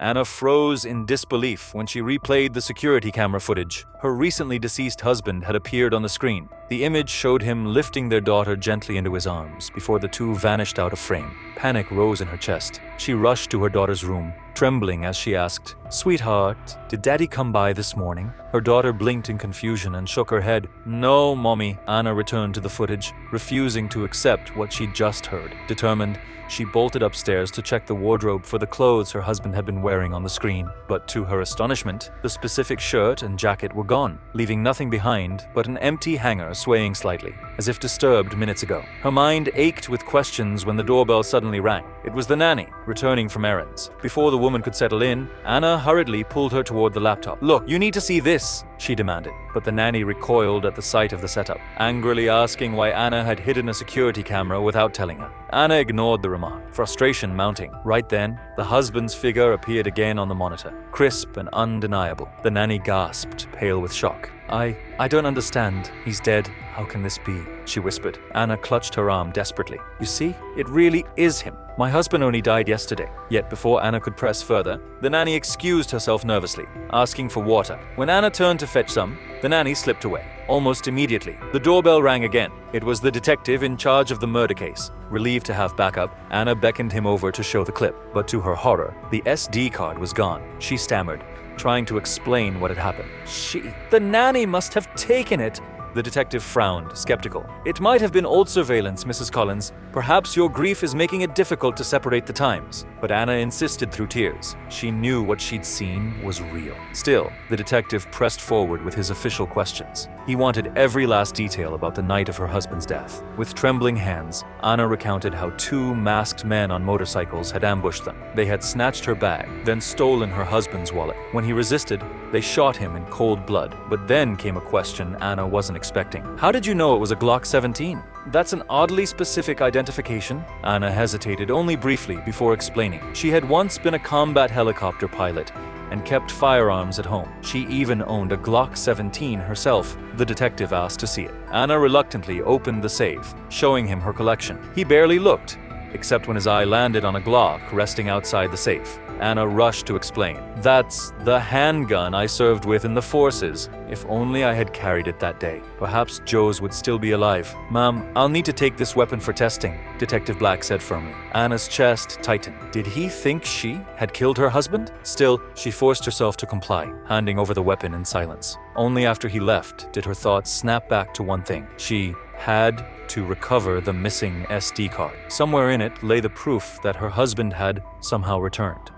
Anna froze in disbelief when she replayed the security camera footage. Her recently deceased husband had appeared on the screen. The image showed him lifting their daughter gently into his arms before the two vanished out of frame. Panic rose in her chest. She rushed to her daughter's room, trembling as she asked, "Sweetheart, did Daddy come by this morning?" Her daughter blinked in confusion and shook her head. "No, Mommy." Anna returned to the footage, refusing to accept what she'd just heard. Determined, she bolted upstairs to check the wardrobe for the clothes her husband had been wearing on the screen. But to her astonishment, the specific shirt and jacket were gone, leaving nothing behind but an empty hanger swaying slightly, as if disturbed minutes ago. Her mind ached with questions when the doorbell suddenly rang. It was the nanny, returning from errands. Before the woman could settle in, Anna hurriedly pulled her toward the laptop. "Look, you need to see this," she demanded. But the nanny recoiled at the sight of the setup, angrily asking why Anna had hidden a security camera without telling her. Anna ignored the remark, frustration mounting. Right then, the husband's figure appeared again on the monitor, crisp and undeniable. The nanny gasped, pale with shock. I don't understand. He's dead. How can this be?" she whispered. Anna clutched her arm desperately. "You see, it really is him. My husband only died yesterday." Yet before Anna could press further, the nanny excused herself nervously, asking for water. When Anna turned to fetch some, the nanny slipped away. Almost immediately, the doorbell rang again. It was the detective in charge of the murder case. Relieved to have backup, Anna beckoned him over to show the clip. But to her horror, the SD card was gone. She stammered, trying to explain what had happened. The nanny must have taken it." The detective frowned, skeptical. "It might have been old surveillance, Mrs. Collins. Perhaps your grief is making it difficult to separate the times." But Anna insisted through tears. She knew what she'd seen was real. Still, the detective pressed forward with his official questions. He wanted every last detail about the night of her husband's death. With trembling hands, Anna recounted how two masked men on motorcycles had ambushed them. They had snatched her bag, then stolen her husband's wallet. When he resisted, they shot him in cold blood. But then came a question Anna wasn't expecting. "How did you know it was a Glock 17? That's an oddly specific identification." Anna hesitated only briefly before explaining. She had once been a combat helicopter pilot and kept firearms at home. She even owned a Glock 17 herself. The detective asked to see it. Anna reluctantly opened the safe, showing him her collection. He barely looked, except when his eye landed on a Glock resting outside the safe. Anna rushed to explain. "That's the handgun I served with in the forces. If only I had carried it that day. Perhaps Joe's would still be alive." "Ma'am, I'll need to take this weapon for testing," Detective Black said firmly. Anna's chest tightened. Did he think she had killed her husband? Still, she forced herself to comply, handing over the weapon in silence. Only after he left did her thoughts snap back to one thing. She had to recover the missing SD card. Somewhere in it lay the proof that her husband had somehow returned.